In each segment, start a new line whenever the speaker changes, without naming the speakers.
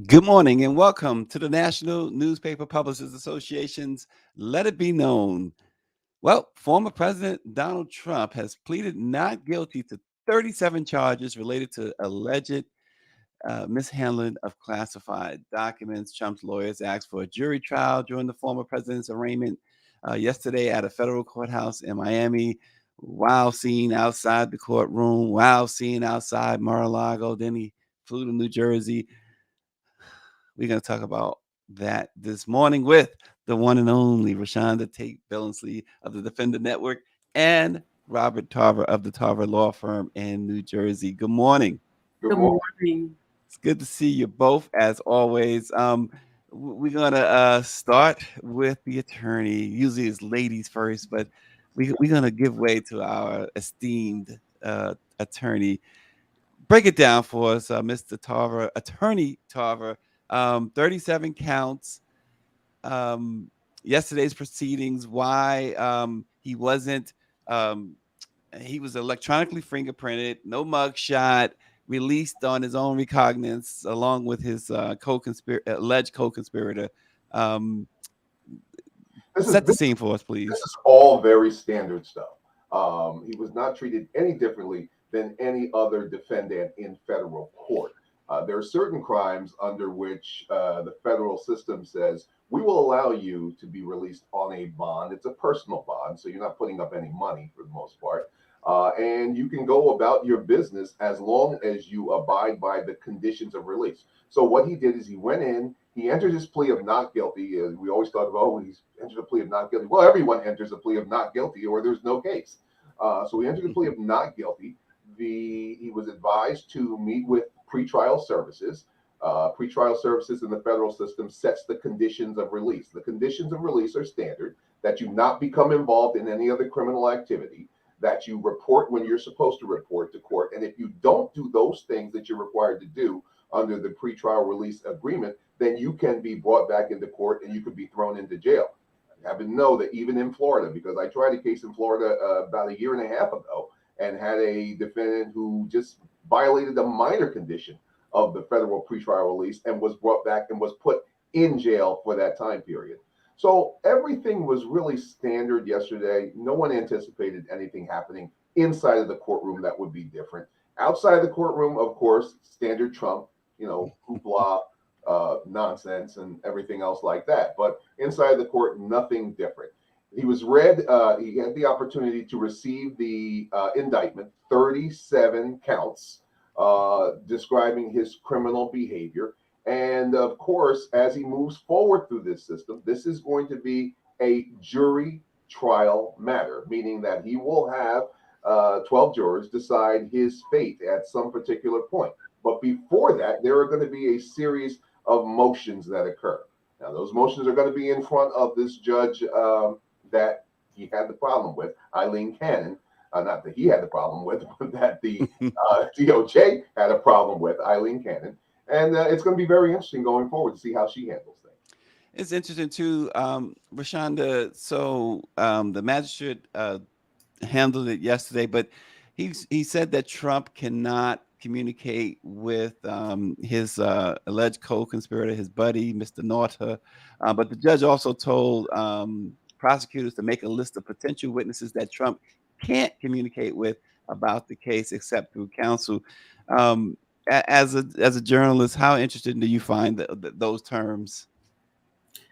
Good morning and welcome to the National Newspaper Publishers Association's Let It Be Known. Well, former President Donald Trump has pleaded not guilty to 37 charges related to alleged mishandling of classified documents. Trump's lawyers asked for a jury trial during the former president's arraignment yesterday at a federal courthouse in Miami. Wow, scene outside the courtroom. Wow, scene outside Mar-a-Lago. Then he flew to New Jersey. We're going to talk about that this morning with the one and only Rashonda Tate Billingsley of the Defender Network and Robert Tarver of the Tarver Law Firm in New Jersey. Good morning.
Good
Good
morning.
morning.
It's good to see you both as always. We're going to start with the attorney. Usually it's ladies first, but we're going to give way to our esteemed attorney. Break it down for us, Mr. Tarver, Attorney Tarver. 37 counts. Um, Yesterday's proceedings, why he wasn't, um, he was electronically fingerprinted, no mugshot, released on his own recognizance, along with his alleged co-conspirator. Um,
This is
Set the
this,
scene for us,
this
please.
is all very standard stuff. He was not treated any differently than any other defendant in federal court. There are certain crimes under which the federal system says we will allow you to be released on a bond. It's a personal bond, so you're not putting up any money for the most part. And you can go about your business as long as you abide by the conditions of release. So what he did is he went in, he entered his plea of not guilty. We always talk about, oh, he's entered a plea of not guilty. Well, everyone enters a plea of not guilty or there's no case. So he entered a plea of not guilty. He was advised to meet with pretrial services. Pretrial services in the federal system sets the conditions of release. The conditions of release are standard: that you not become involved in any other criminal activity, that you report when you're supposed to report to court. And if you don't do those things that you're required to do under the pretrial release agreement, then you can be brought back into court and you could be thrown into jail. I happen to know that even in Florida, because I tried a case in Florida about a year and a half ago and had a defendant who just violated a minor condition of the federal pretrial release and was brought back and was put in jail for that time period. So everything was really standard yesterday. No one anticipated anything happening inside of the courtroom that would be different. Outside of the courtroom, of course, standard Trump, hoopla, nonsense, and everything else like that. But inside the court, nothing different. He was read. He had the opportunity to receive the indictment, 37 counts, describing his criminal behavior. And of course, as he moves forward through this system, this is going to be a jury trial matter, meaning that he will have 12 jurors decide his fate at some particular point. But before that, there are going to be a series of motions that occur. Now, those motions are going to be in front of this judge that he had the problem with, Eileen Cannon. Not that he had the problem with, but that the DOJ had a problem with, Eileen Cannon. And it's going to be very interesting going forward to see how she handles things.
It's interesting too, Rashonda. So the magistrate handled it yesterday, but he said that Trump cannot communicate with his alleged co-conspirator, his buddy, Mr. Norta. But the judge also told prosecutors to make a list of potential witnesses that Trump can't communicate with about the case except through counsel. Um, as a journalist, how interesting do you find those terms?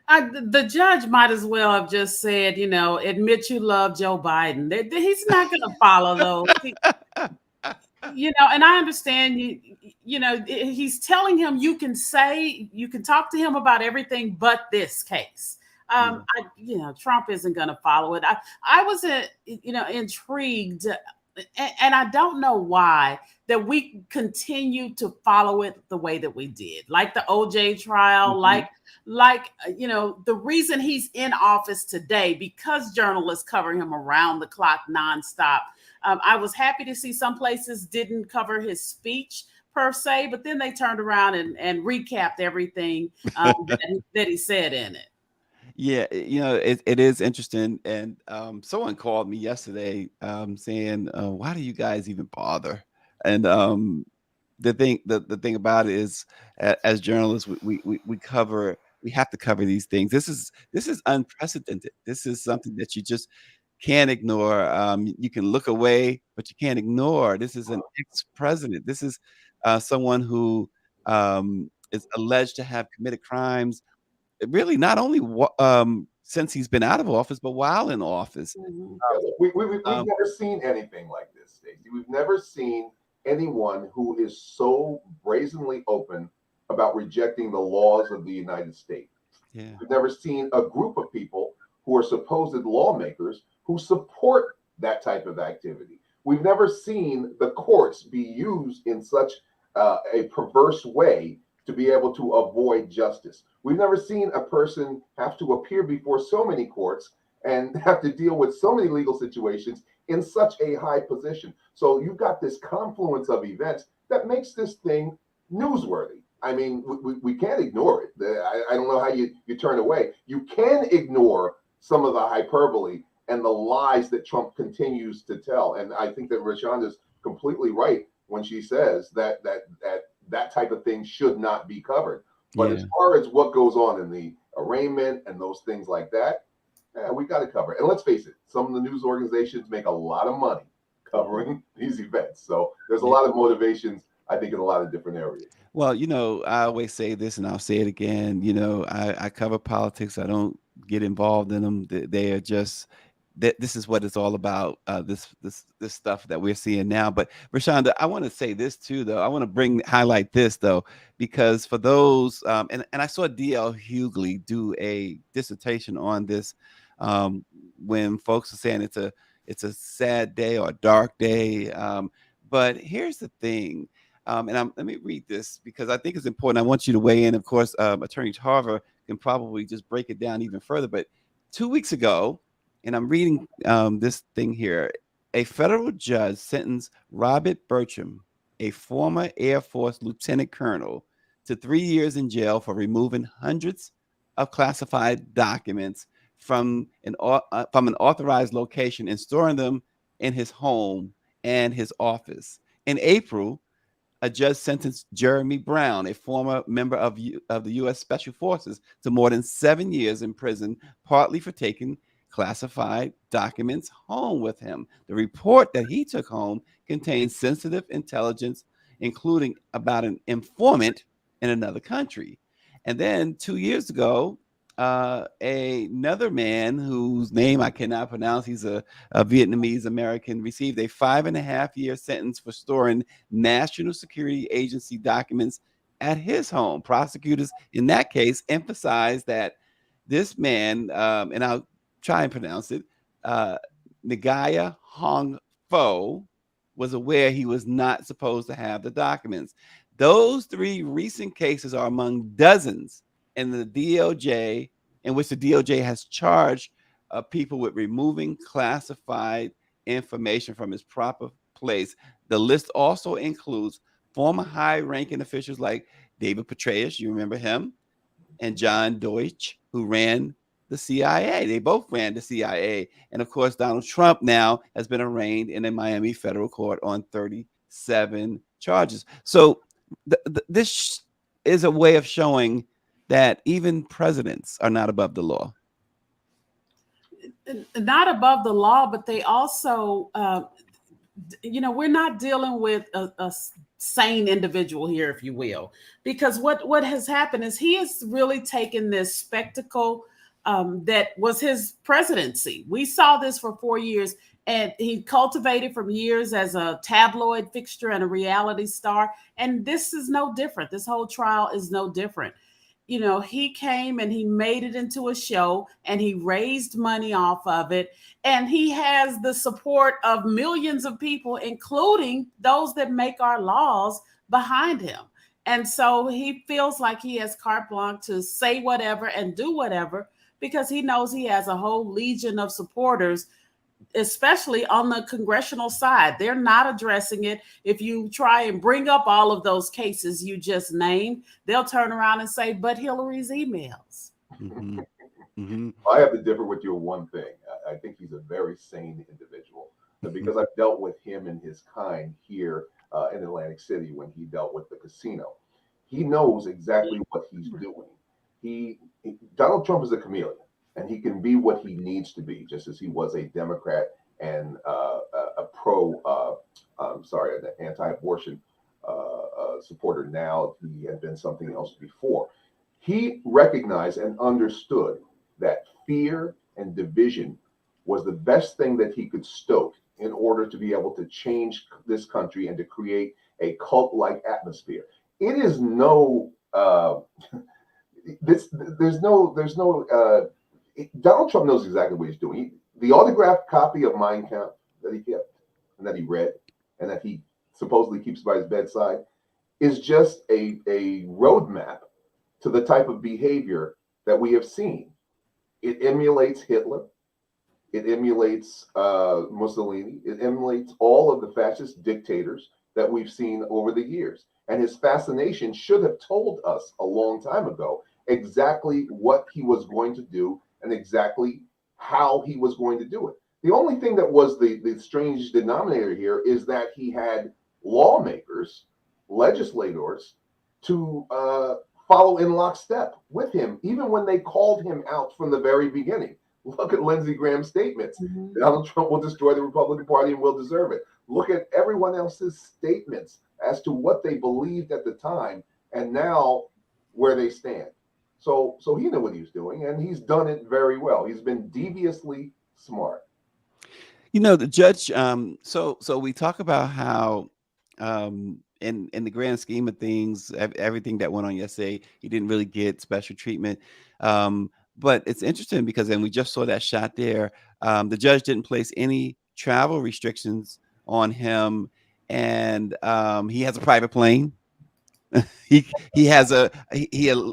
The judge might as well have just said, admit you love Joe Biden. He's not going to follow those. And I understand he's telling him you can talk to him about everything but this case.
Yeah.
Trump isn't going to follow it. I was, intrigued, and I don't know why that we continue to follow it the way that we did, like the OJ trial,
Mhm.
the reason he's in office today, because journalists cover him around the clock nonstop. I was happy to see some places didn't cover his speech per se, but then they turned around and recapped everything that he said in it.
Yeah, it is interesting. And someone called me yesterday saying, why do you guys even bother? And the thing about it is, as journalists, we cover. We have to cover these things. This is unprecedented. This is something that you just can't ignore. You can look away, but you can't ignore. This is an ex-president. This is someone who is alleged to have committed crimes. Really, not only since he's been out of office, but while in office.
Mhm.
Yeah, look, we've
Um,
never seen anything like this, Stacey. We've never seen anyone who is so brazenly open about rejecting the laws of the United States.
yeah,
We've never seen a group of people who are supposed lawmakers who support that type of activity. We've never seen the courts be used in such a perverse way to be able to avoid justice. We've never seen a person have to appear before so many courts and have to deal with so many legal situations in such a high position. So you've got this confluence of events that makes this thing newsworthy. I mean, we can't ignore it. I don't know how you turn away. You can ignore some of the hyperbole and the lies that Trump continues to tell. And I think that Rashonda's completely right when she says that type of thing should not be covered. But as
yeah.
far as what goes on in the arraignment and those things like that, we got to cover it. And let's face it, some of the news organizations make a lot of money covering these events. So there's a lot of motivations, I think, in a lot of different areas.
Well, I always say this, and I'll say it again. I cover politics. I don't get involved in them. They are just that. This is what it's all about. This stuff that we're seeing now. But Rashonda, I want to say this too, though. I want to highlight this though, because for those, and I saw D.L. Hughley do a dissertation on this, when folks are saying it's a sad day or a dark day. But here's the thing. Let me read this because I think it's important. I want you to weigh in. Of course, Attorney Tarver can probably just break it down even further. But 2 weeks ago, and I'm reading this thing here, a federal judge sentenced Robert Bertram, a former Air Force lieutenant colonel, to 3 years in jail for removing hundreds of classified documents from an authorized location and storing them in his home and his office. In April, a judge sentenced Jeremy Brown, a former member of the U.S. Special Forces, to more than 7 years in prison, partly for taking classified documents home with him. The report that he took home contains sensitive intelligence, including about an informant in another country. And then 2 years ago, another man whose name I cannot pronounce, he's a Vietnamese American, received a 5.5-year sentence for storing National Security Agency documents at his home. Prosecutors in that case emphasized that this man, and I'll try and pronounce it, Nagaya Hong Fo, was aware he was not supposed to have the documents. Those three recent cases are among dozens in the DOJ, in which the DOJ has charged people with removing classified information from its proper place. The list also includes former high-ranking officials like David Petraeus, you remember him, and John Deutsch, who ran the CIA. They both ran the CIA. And of course, Donald Trump now has been arraigned in a Miami federal court on 37 charges. So this is a way of showing that even presidents are not above the law.
Not above the law, but they also, we're not dealing with a sane individual here, if you will, because what has happened is he has really taken this spectacle that was his presidency. We saw this for 4 years, and he cultivated from years as a tabloid fixture and a reality star. And this is no different. This whole trial is no different. He came and he made it into a show and he raised money off of it. And he has the support of millions of people, including those that make our laws, behind him. And so he feels like he has carte blanche to say whatever and do whatever because he knows he has a whole legion of supporters, especially on the congressional side. They're not addressing it. If you try and bring up all of those cases you just named, they'll turn around and say, but Hillary's emails.
Mm-hmm. Mm-hmm.
I have to differ with you on one thing. I think he's a very sane individual because I've dealt with him and his kind here in Atlantic City when he dealt with the casino. He knows exactly what he's doing. Donald Trump is a chameleon, and he can be what he needs to be, just as he was a Democrat and a an anti-abortion supporter. Now he had been something else before. He recognized and understood that fear and division was the best thing that he could stoke in order to be able to change this country and to create a cult-like atmosphere. It is no Donald Trump knows exactly what he's doing. The autographed copy of Mein Kampf that he kept and that he read and that he supposedly keeps by his bedside is just a roadmap to the type of behavior that we have seen. It emulates Hitler. It emulates Mussolini. It emulates all of the fascist dictators that we've seen over the years. And his fascination should have told us a long time ago exactly what he was going to do and exactly how he was going to do it. The only thing that was the strange denominator here is that he had lawmakers, legislators, to follow in lockstep with him, even when they called him out from the very beginning. Look at Lindsey Graham's statements. Mm-hmm. Donald Trump will destroy the Republican Party and will deserve it. Look at everyone else's statements as to what they believed at the time and now where they stand. So he knew what he was doing, and he's done it very well. He's been deviously smart.
You know, the judge. So we talk about how, in the grand scheme of things, everything that went on yesterday, he didn't really get special treatment. But it's interesting because then we just saw that shot there. The judge didn't place any travel restrictions on him, and he has a private plane. he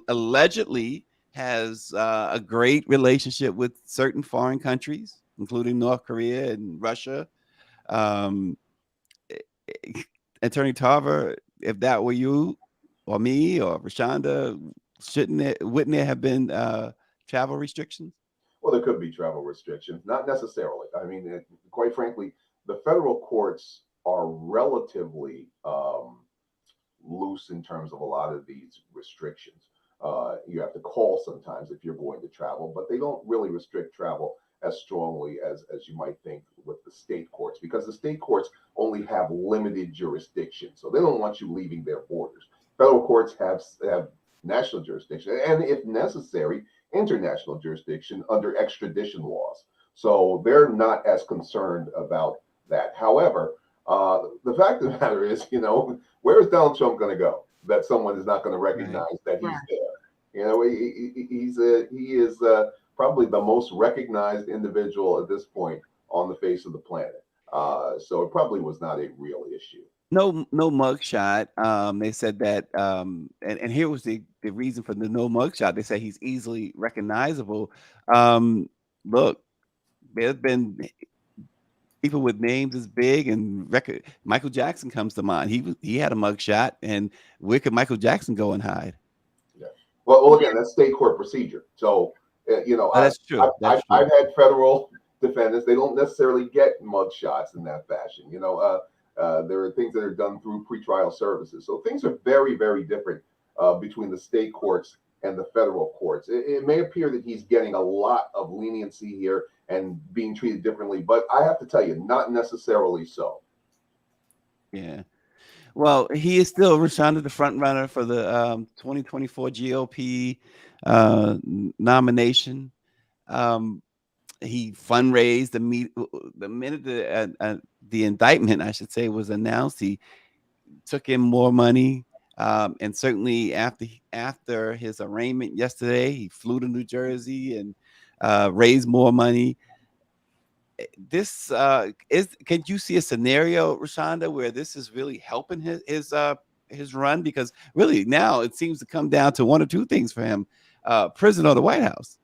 allegedly has a great relationship with certain foreign countries, including North Korea and Russia. Attorney Tarver, if that were you or me or Rashonda, wouldn't there have been travel restrictions?
Well, there could be travel restrictions, not necessarily. I mean, quite frankly, the federal courts are relatively loose in terms of a lot of these restrictions. You have to call sometimes if you're going to travel, but they don't really restrict travel as strongly as you might think with the state courts, because the state courts only have limited jurisdiction, so they don't want you leaving their borders. Federal courts have national jurisdiction, and if necessary, international jurisdiction under extradition laws. So they're not as concerned about that. However, the fact of the matter is, where is Donald Trump going to go that someone is not going to recognize that he's there? He is probably the most recognized individual at this point on the face of the planet. So it probably was not a real issue.
No mugshot. They said that, and here was the reason for the no mugshot. They said he's easily recognizable. Look, there's been people with names as big and record. Michael Jackson comes to mind. He had a mugshot, and where could Michael Jackson go and hide?
Yeah. Well, again, that's state court procedure. So
that's true.
I've had federal defendants. They don't necessarily get mugshots in that fashion. There are things that are done through pretrial services. So things are very, very different between the state courts and the federal courts. It may appear that he's getting a lot of leniency here and being treated differently, but I have to tell you, not necessarily so.
Yeah. Well, he is still Rashonda, the front runner for the 2024 GOP nomination. He fundraised the minute the indictment, I should say, was announced. He took in more money, and certainly after his arraignment yesterday, he flew to New Jersey and raised more money. This can you see a scenario, Rashonda, where this is really helping his run? Because really now it seems to come down to one or two things for him: prison or the White House.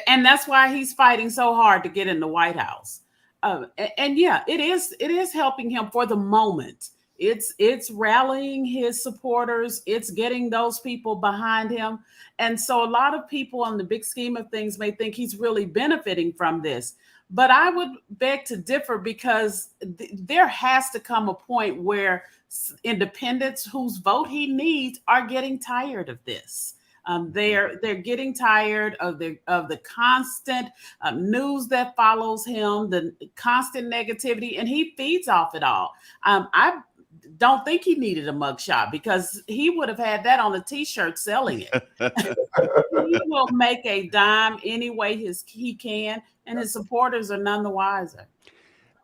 And that's why he's fighting so hard to get in the White House. And yeah, it is helping him for the moment. It's rallying his supporters. It's getting those people behind him. And so a lot of people on the big scheme of things may think he's really benefiting from this. But I would beg to differ, because there has to come a point where independents whose vote he needs are getting tired of this. They're getting tired of the constant news that follows him, the constant negativity, and he feeds off it all. I don't think he needed a mugshot, because he would have had that on a t-shirt selling it. He will make a dime any way he can, and his supporters are none the wiser.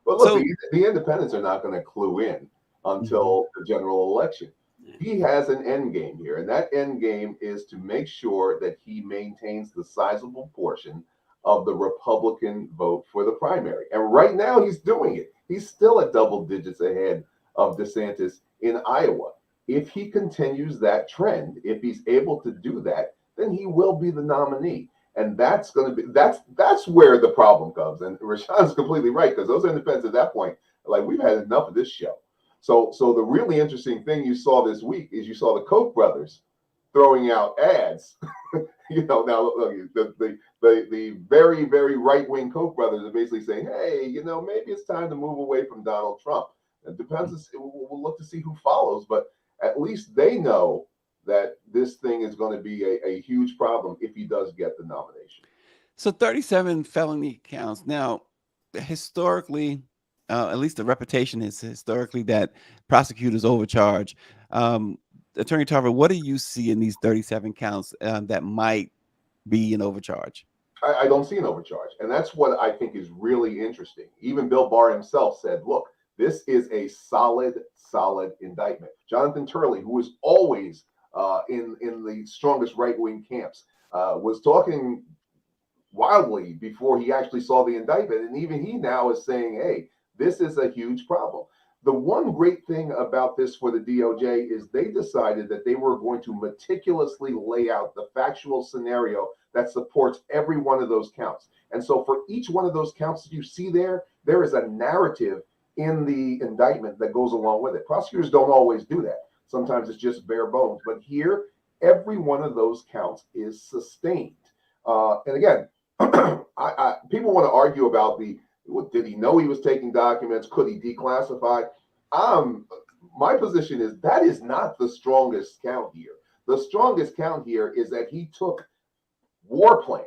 But look, the independents are not going to clue in until the general election. He has an end game here, and that end game is to make sure that he maintains the sizable portion of the Republican vote for the primary. And right now he's doing it. He's still at double digits ahead of DeSantis in Iowa. If he continues that trend, if he's able to do that, then he will be the nominee. And that's going to be that's where the problem comes. And Rashawn's completely right, because those independents at that point are like, we've had enough of this show. So the really interesting thing you saw this week is you saw the Koch brothers throwing out ads. Now look, the very, very right-wing Koch brothers are basically saying, hey, maybe it's time to move away from Donald Trump. It depends. We'll look to see who follows, but at least they know that this thing is going to be a huge problem if he does get the nomination.
So 37 felony counts. Now, historically, at least the reputation is historically that prosecutors overcharge. Attorney Tarver, what do you see in these 37 counts that might be an overcharge?
I don't see an overcharge. And that's what I think is really interesting. Even Bill Barr himself said, look, this is a solid indictment. Jonathan Turley, who is always in the strongest right-wing camps, was talking wildly before he actually saw the indictment. And even he now is saying, hey, this is a huge problem. The one great thing about this for the DOJ is they decided that they were going to meticulously lay out the factual scenario that supports every one of those counts. And so for each one of those counts that you see there is a narrative in the indictment that goes along with it. Prosecutors don't always do that. Sometimes it's just bare bones. But here, every one of those counts is sustained. And again, people want to argue about did he know he was taking documents? Could he declassify? My position is that is not the strongest count here. The strongest count here is that he took war plans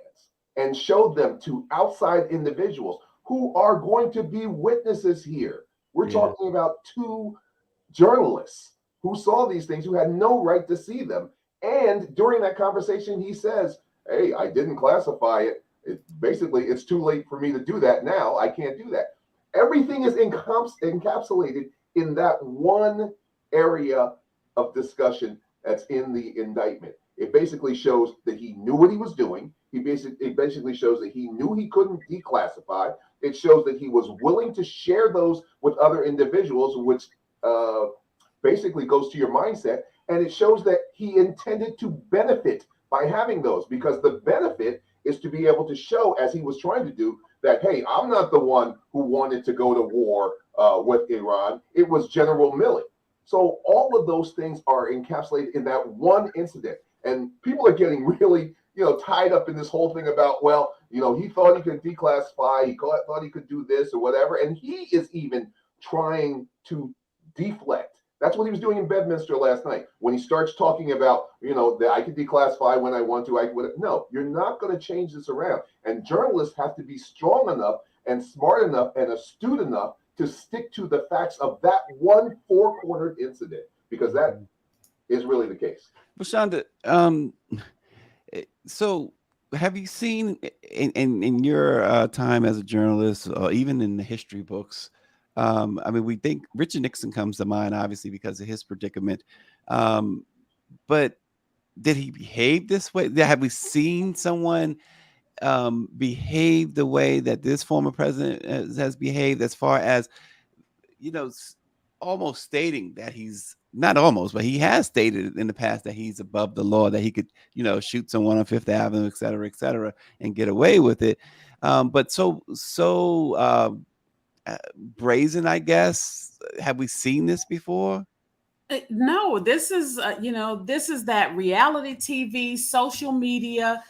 and showed them to outside individuals who are going to be witnesses here. We're talking about two journalists who saw these things, who had no right to see them. And during that conversation, he says, hey, I didn't classify it. It's too late for me to do that now. I can't do that. Everything is encapsulated in that one area of discussion that's in the indictment. It basically shows that he knew what he was doing. It basically shows that he knew he couldn't declassify. It shows that he was willing to share those with other individuals, which basically goes to your mindset. And it shows that he intended to benefit by having those, because the benefit is to be able to show, as he was trying to do, that, hey, I'm not the one who wanted to go to war with Iran. It was General Milley. So all of those things are encapsulated in that one incident. And people are getting really, tied up in this whole thing about, well, he thought he could declassify, he thought he could do this or whatever. And he is even trying to deflect. That's what he was doing in Bedminster last night. When he starts talking about, that I can declassify when I want to, no, you're not going to change this around. And journalists have to be strong enough and smart enough and astute enough to stick to the facts of that one four-cornered incident, because that is really the case.
Rashonda, so have you seen in your time as a journalist, or even in the history books, we think Richard Nixon comes to mind, obviously, because of his predicament. But did he behave this way? Have we seen someone behave the way that this former president has behaved, as far as, almost stating that he's not almost, but he has stated in the past that he's above the law, that he could, shoot someone on Fifth Avenue, et cetera, and get away with it. But so brazen, I guess. Have we seen this before?
No, this is this is that reality TV, social media.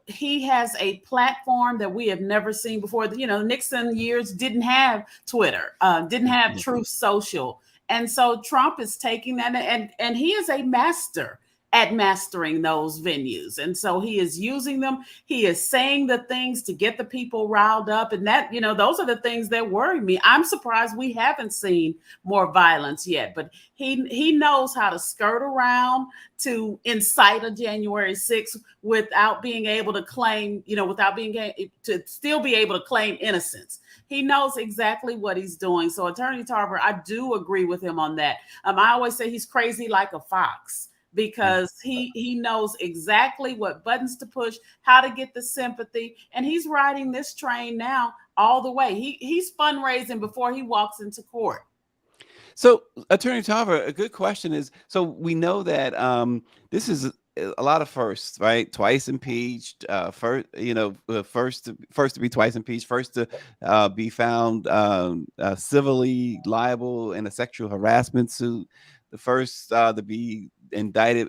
He has a platform that we have never seen before. Nixon years didn't have Twitter, didn't have
Mhm.
Truth Social, and so Trump is taking that, and he is a master at mastering those venues, and so he is using them. He is saying the things to get the people riled up, and that those are the things that worry me. I'm surprised we haven't seen more violence yet, but he knows how to skirt around to incite a January 6th without being able to claim, without being to still be able to claim innocence. He knows exactly what he's doing. So Attorney Tarver, I do agree with him on that. I always say he's crazy like a fox because he knows exactly what buttons to push, how to get the sympathy, and he's riding this train now all the way. He's fundraising before he walks into court.
So, Attorney Tarver, a good question is: so we know that this is a lot of firsts, right? Twice impeached, first, first to be twice impeached, first to be found civilly liable in a sexual harassment suit, the first to be indicted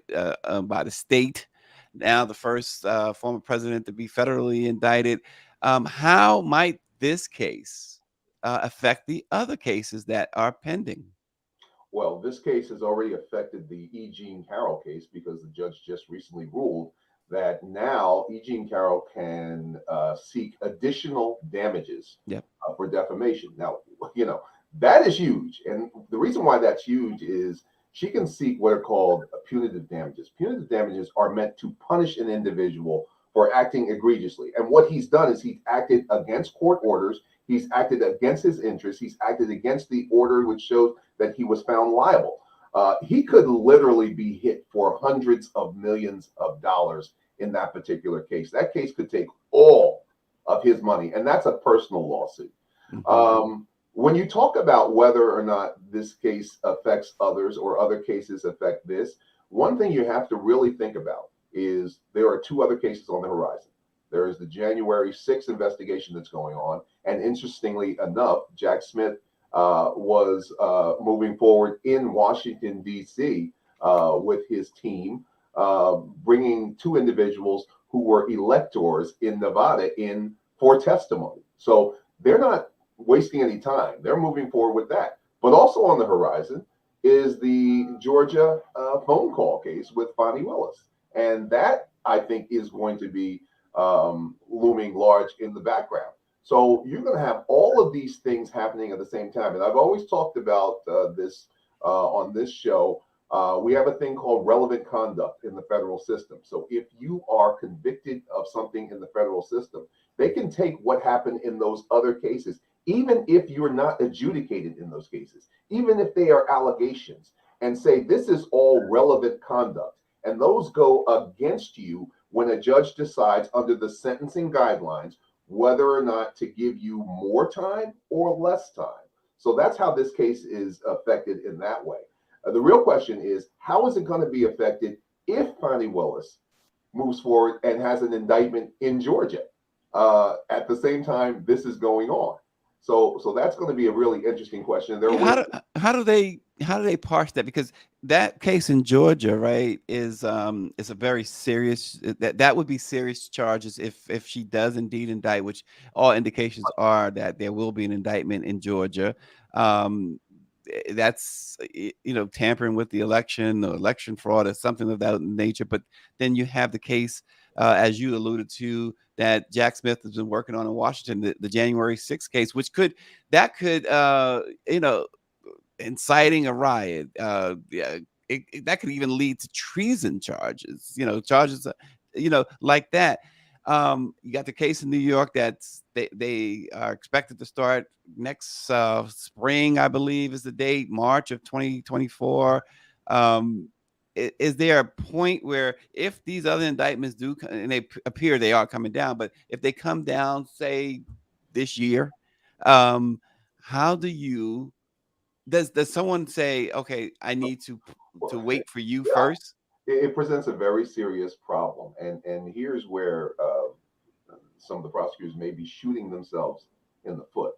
by the state, now the first former president to be federally indicted. How might this case affect the other cases that are pending?
Well, this case has already affected the E. Jean Carroll case because the judge just recently ruled that now E. Jean Carroll can seek additional damages
Yep.
for defamation. Now, you know, that is huge. And the reason why that's huge is she can seek what are called punitive damages. Punitive damages are meant to punish an individual for acting egregiously. And what he's done is he's acted against court orders. He's acted against his interests. He's acted against the order which shows that he was found liable. He could literally be hit for hundreds of millions of dollars in that particular case. That case could take all of his money, and that's a personal lawsuit.
Mhm.
When you talk about whether or not this case affects others or other cases affect this, one thing you have to really think about is there are two other cases on the horizon. There is the January 6th investigation that's going on. And interestingly enough, Jack Smith was moving forward in Washington, D.C. With his team, bringing two individuals who were electors in Nevada in for testimony. So they're not wasting any time. They're moving forward with that. But also on the horizon is the Georgia phone call case with Fonnie Willis. And that, I think, is going to be looming large in the background. So you're going to have all of these things happening at the same time. And I've always talked about this on this show. We have a thing called relevant conduct in the federal system. So if you are convicted of something in the federal system, they can take what happened in those other cases, even if you're not adjudicated in those cases, even if they are allegations, and say this is all relevant conduct. And those go against you when a judge decides under the sentencing guidelines whether or not to give you more time or less time. So that's how this case is affected in that way. The real question is, how is it going to be affected if Fonnie Willis moves forward and has an indictment in Georgia at the same time this is going on? So that's going to be a really interesting question. There
Yeah, how do they parse that? Because that case in Georgia, right, is a very serious that would be serious charges if she does indeed indict, which all indications are that there will be an indictment in Georgia. Um, that's tampering with the election or election fraud or something of that nature. But then you have the case, as you alluded to, that Jack Smith has been working on in Washington, the January 6th case, which could inciting a riot. Yeah, that could even lead to treason charges. Charges, like that. You got the case in New York that's they are expected to start next spring, I believe, is the date, March of 2024. Is there a point where if these other indictments do and they appear they are coming down, but if they come down, say this year, um, how do you does someone say, okay, I need to
well,
wait for you
yeah,
first?
it presents a very serious problem, and here's where some of the prosecutors may be shooting themselves in the foot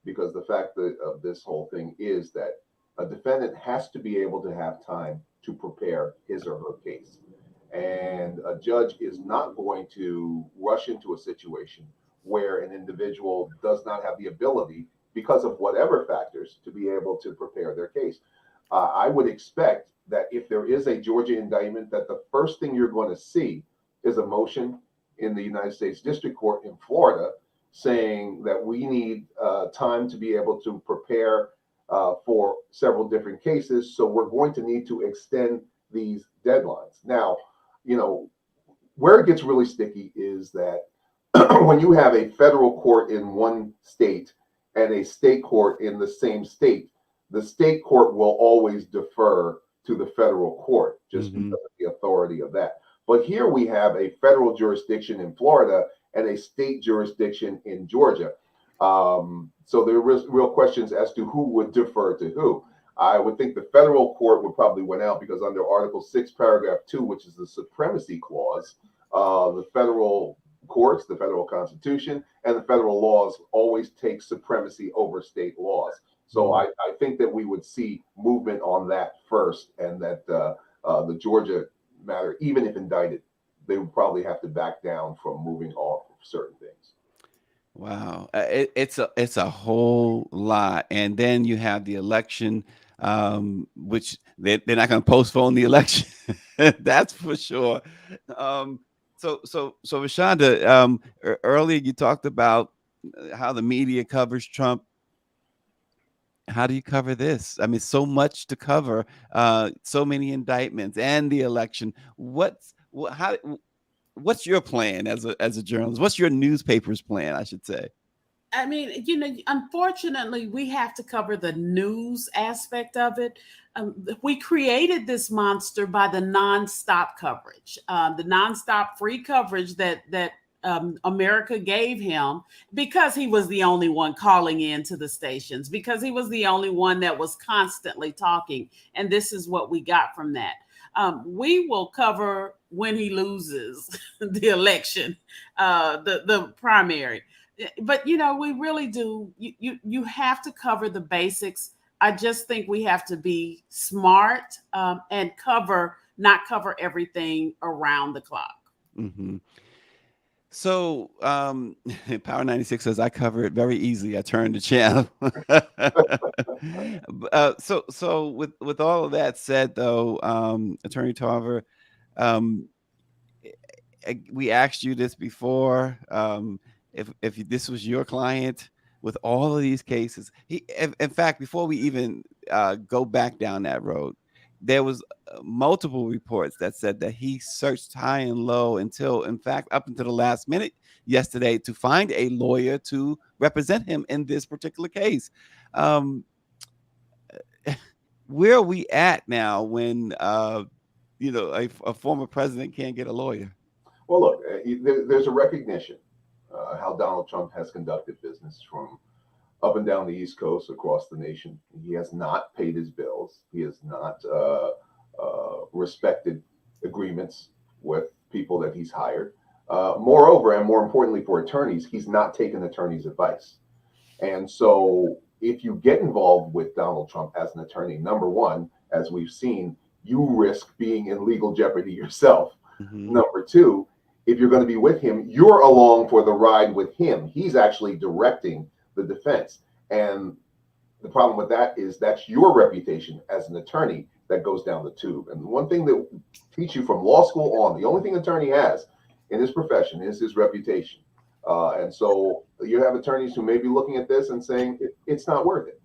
because the fact of this whole thing is that a defendant has to be able to have time to prepare his or her case. And a judge is not going to rush into a situation where an individual does not have the ability, because of whatever factors, to be able to prepare their case. I would expect that if there is a Georgia indictment, that the first thing you're going to see is a motion in the United States District Court in Florida saying that we need time to be able to prepare for several different cases. So we're going to need to extend these deadlines. Now, where it gets really sticky is that when you have a federal court in one state and a state court in the same state, the state court will always defer to the federal court just because of the authority of that. But here we have a federal jurisdiction in Florida and a state jurisdiction in Georgia. So there are real questions as to who would defer to who. I would think the federal court would probably win out because under Article 6, Paragraph 2, which is the supremacy clause, the federal courts, the federal constitution, and the federal laws always take supremacy over state laws. So I think that we would see movement on that first, and that the Georgia matter, even if indicted, they would probably have to back down from moving off of certain things.
Wow, it's a whole lot, and then you have the election, which they're not going to postpone the election. That's for sure. So Rashonda, earlier you talked about how the media covers Trump. How do you cover this? I mean, so much to cover, so many indictments and the election. What's your plan as a journalist? What's your newspaper's plan, I should say?
I mean, unfortunately, we have to cover the news aspect of it. We created this monster by the nonstop coverage, the nonstop free coverage that America gave him, because he was the only one calling in to the stations, because he was the only one that was constantly talking. And this is what we got from that. We will cover when he loses the election, the primary. But, we really do. You have to cover the basics. I just think we have to be smart and not cover everything around the clock.
Mm-hmm. So Power 96 says I cover it very easily. I turn the channel. So with all of that said, though, Attorney Tarver, we asked you this before. If this was your client with all of these cases, in fact, before we even go back down that road, there was multiple reports that said that he searched high and low up until the last minute yesterday to find a lawyer to represent him in this particular case. Where are we at now when a former president can't get a lawyer?
Well, look, there's a recognition how Donald Trump has conducted business from up and down the East Coast, across the nation. He has not paid his bills. He has not respected agreements with people that he's hired. Moreover, and more importantly for attorneys, he's not taken attorneys' advice. And so if you get involved with Donald Trump as an attorney, number one, as we've seen, you risk being in legal jeopardy yourself. Mm-hmm. Number two, if you're going to be with him, you're along for the ride with him. He's actually directing the defense. And the problem with that is that's your reputation as an attorney that goes down the tube. And one thing that teach you from law school on, the only thing an attorney has in his profession is his reputation. And so you have attorneys who may be looking at this and saying, it's not worth it.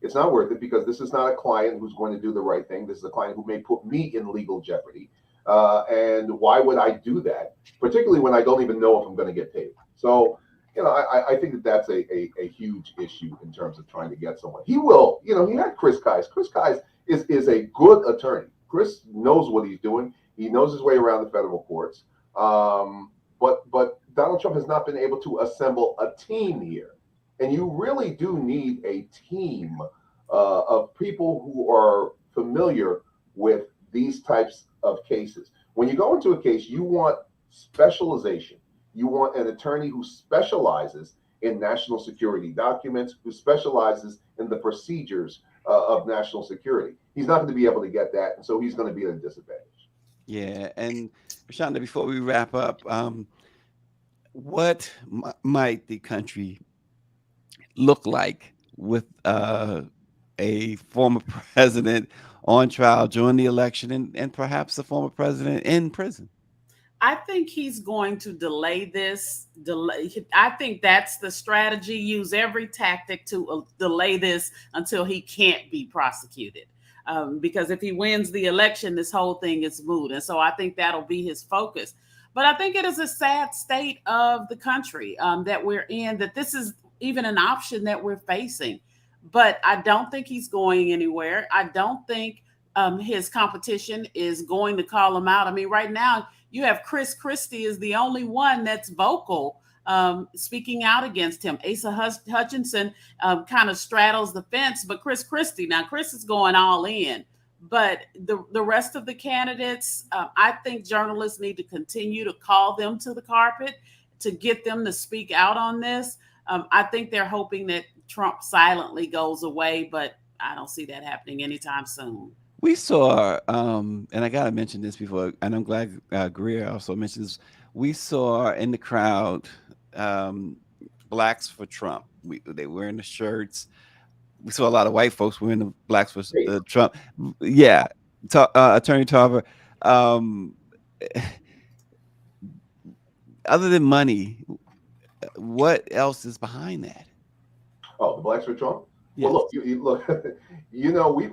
It's not worth it because this is not a client who's going to do the right thing. This is a client who may put me in legal jeopardy. And why would I do that? Particularly when I don't even know if I'm going to get paid. So, I think that that's a huge issue in terms of trying to get someone. He will, he had Chris Kise. Chris Kise is a good attorney. Chris knows what he's doing. He knows his way around the federal courts. But Donald Trump has not been able to assemble a team here. And you really do need a team of people who are familiar with these types of cases. When you go into a case, you want specialization. You want an attorney who specializes in national security documents, who specializes in the procedures of national security. He's not going to be able to get that, and so he's going to be at a disadvantage.
Yeah, and Rashonda, before we wrap up, what might the country look like with a former president on trial during the election, and perhaps a former president in prison?
I think he's going to delay this. I think that's the strategy. Use every tactic to delay this until he can't be prosecuted. Because if he wins the election, this whole thing is moot. And so I think that'll be his focus. But I think it is a sad state of the country that we're in, that this is even an option that we're facing. But I don't think he's going anywhere. I don't think his competition is going to call him out. I mean, right now, you have Chris Christie is the only one that's vocal, speaking out against him. Asa Hutchinson kind of straddles the fence, but Chris Christie, now Chris is going all in. But the rest of the candidates, I think journalists need to continue to call them to the carpet to get them to speak out on this. I think they're hoping that Trump silently goes away, but I don't see that happening anytime soon.
We saw, and I got to mention this before, and I'm glad Greer also mentioned this. We saw in the crowd blacks for Trump. They were wearing the shirts. We saw a lot of white folks wearing the blacks for Trump. Yeah, Attorney Tarver. Other than money, what else is behind that?
Oh, the blacks for Trump?
Yes.
Well, look,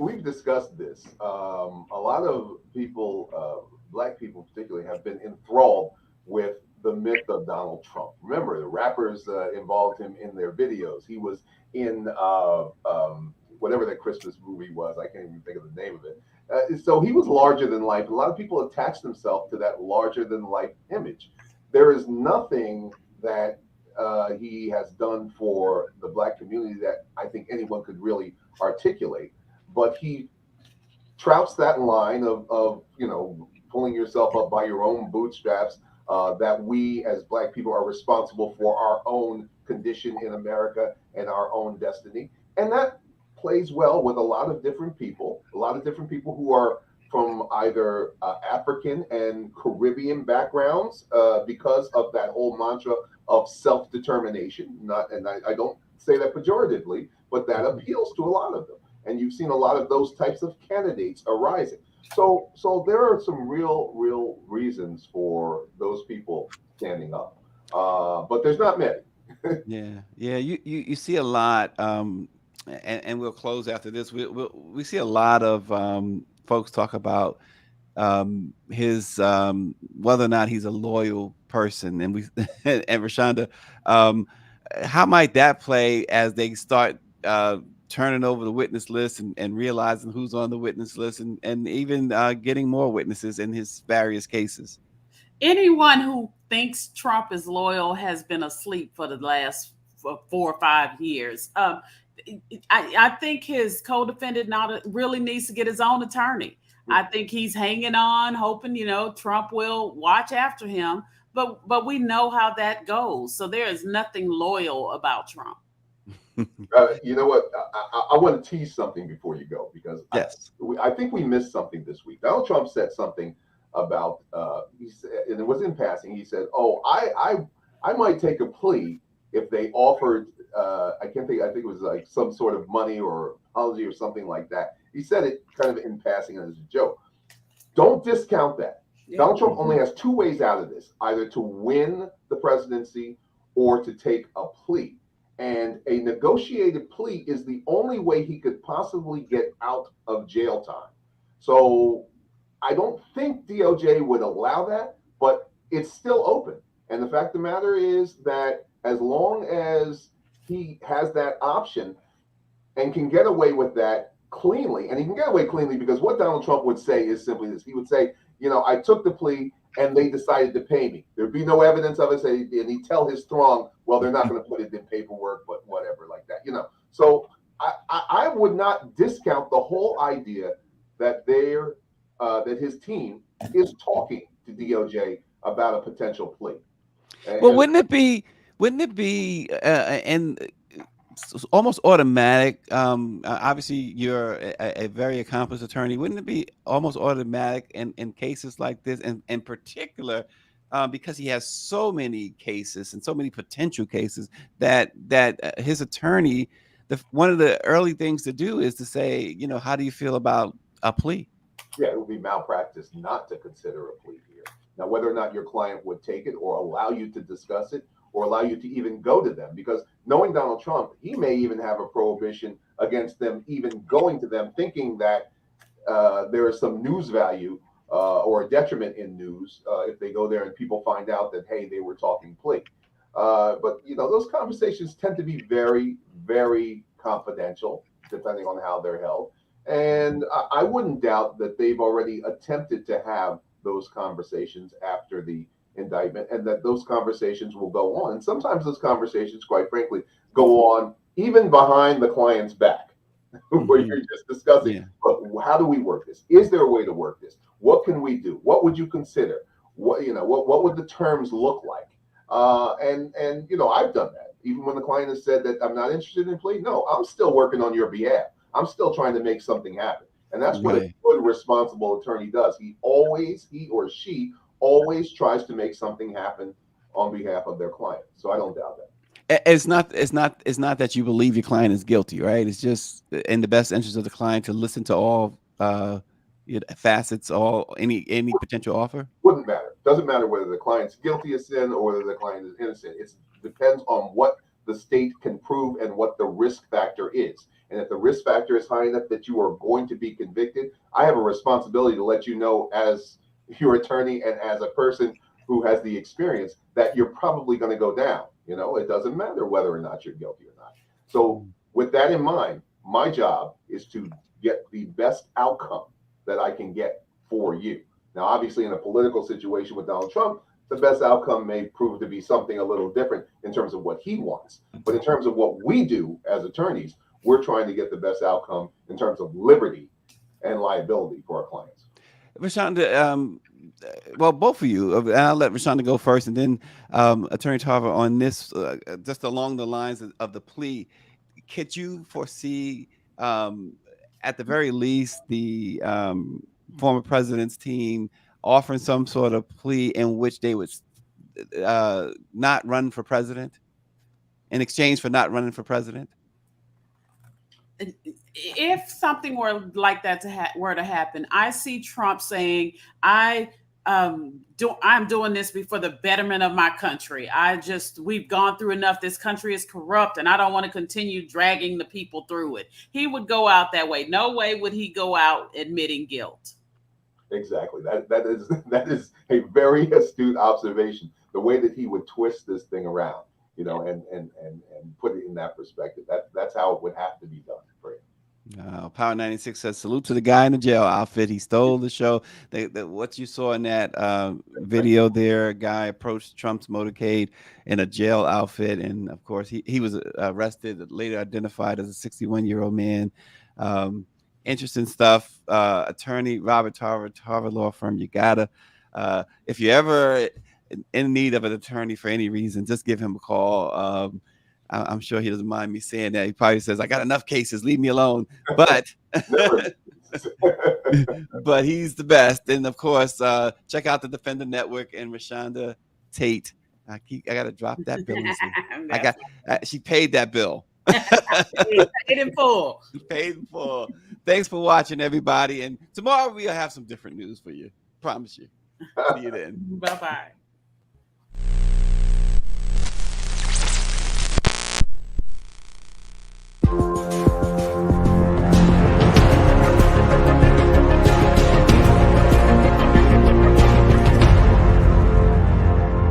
we've discussed this. A lot of people, black people particularly, have been enthralled with the myth of Donald Trump. Remember, the rappers involved him in their videos. He was in whatever that Christmas movie was. I can't even think of the name of it. So he was larger than life. A lot of people attached themselves to that larger than life image. There is nothing that he has done for the black community that I think anyone could really articulate, but he trouts that line of pulling yourself up by your own bootstraps, that we as black people are responsible for our own condition in America and our own destiny. And that plays well with a lot of different people who are from either African and Caribbean backgrounds, because of that whole mantra of self-determination. I don't say that pejoratively, but that appeals to a lot of them. And you've seen a lot of those types of candidates arising. So there are some real reasons for those people standing up, but there's not many.
Yeah. You see a lot, and we'll close after this. We see a lot of folks talk about his whether or not he's a loyal person, and and Rashonda, how might that play as they start turning over the witness list and realizing who's on the witness list, and even getting more witnesses in his various cases?
Anyone who thinks Trump is loyal has been asleep for the last 4 or 5 years. I think his co-defendant really needs to get his own attorney. I think he's hanging on, hoping, Trump will watch after him. But we know how that goes. So there is nothing loyal about Trump.
You know what? I want to tease something before you go, because
yes,
I think we missed something this week. Donald Trump said something about, he said, and it was in passing. He said, "Oh, I might take a plea if they offered, I think it was like some sort of money or apology or something like that." He said it kind of in passing as a joke. Don't discount that. Yeah. Donald Trump only has 2 ways out of this: either to win the presidency or to take a plea. And a negotiated plea is the only way he could possibly get out of jail time. So I don't think DOJ would allow that, but it's still open. And the fact of the matter is that as long as he has that option and can get away with that cleanly, and he can get away cleanly, because what Donald Trump would say is simply this. He would say, I took the plea and they decided to pay me. There'd be no evidence of it. And he'd tell his throng, well, they're not going to put it in paperwork, but whatever, like that. So I would not discount the whole idea that that his team is talking to DOJ about a potential plea.
Well, wouldn't it be Wouldn't it be almost automatic? Obviously, you're a very accomplished attorney. Wouldn't it be almost automatic in cases like this, and in particular, because he has so many cases and so many potential cases that his attorney, one of the early things to do is to say, how do you feel about a plea?
Yeah, it would be malpractice not to consider a plea here. Now, whether or not your client would take it or allow you to discuss it or allow you to even go to them, because knowing Donald Trump, he may even have a prohibition against them even going to them, thinking that there is some news value or a detriment in news if they go there and people find out that, hey, they were talking plea. But those conversations tend to be very, very confidential, depending on how they're held. And I wouldn't doubt that they've already attempted to have those conversations after the indictment, and that those conversations will go on. And sometimes those conversations, quite frankly, go on even behind the client's back, where you're just discussing,
Yeah.
but how do we work this? Is there a way to work this? What can we do? What would you consider? What would the terms look like? And I've done that. Even when the client has said that I'm not interested in plea, no, I'm still working on your behalf. I'm still trying to make something happen. And that's what a
Right.
good, responsible attorney does. He or she always tries to make something happen on behalf of their client. So I don't doubt that.
It's not that you believe your client is guilty, right? It's just in the best interest of the client to listen to all facets, any potential offer.
Wouldn't matter. Doesn't matter whether the client's guilty of sin or whether the client is innocent. It depends on what the state can prove and what the risk factor is. And if the risk factor is high enough that you are going to be convicted, I have a responsibility to let you know, as your attorney and as a person who has the experience, that you're probably going to go down. It doesn't matter whether or not you're guilty or not. So with that in mind, my job is to get the best outcome that I can get for you. Now, obviously, in a political situation with Donald Trump, the best outcome may prove to be something a little different in terms of what he wants. But in terms of what we do as attorneys, we're trying to get the best outcome in terms of liberty and liability for our clients.
Rashonda, well, both of you, and I'll let Rashonda go first, and then Attorney Tarver on this, just along the lines of the plea. Could you foresee, at the very least, the former president's team offering some sort of plea in which they would not run for president in exchange for not running for president?
If something were like that were to happen, I see Trump saying, I'm doing this for the betterment of my country. We've gone through enough. This country is corrupt, and I don't want to continue dragging the people through it. He would go out that way. No way would he go out admitting guilt.
Exactly. That is a very astute observation. The way that he would twist this thing around, and put it in that perspective. That's how it would have to be done for him.
Power 96 says, salute to the guy in the jail outfit. He stole the show. What you saw in that video there, a guy approached Trump's motorcade in a jail outfit. And of course, he was arrested, later identified as a 61-year-old man. Interesting stuff. Attorney Robert Tarver Law Firm. You gotta, if you're ever in need of an attorney for any reason, just give him a call. I'm sure he doesn't mind me saying that. He probably says, I got enough cases, leave me alone. But but he's the best. And of course, check out the Defender Network and Rashonda Tate. I gotta drop that bill. She paid that bill.
Paid in full.
Paid in full. Thanks for watching, everybody. And tomorrow we'll have some different news for you. Promise you. See you then.
Bye-bye.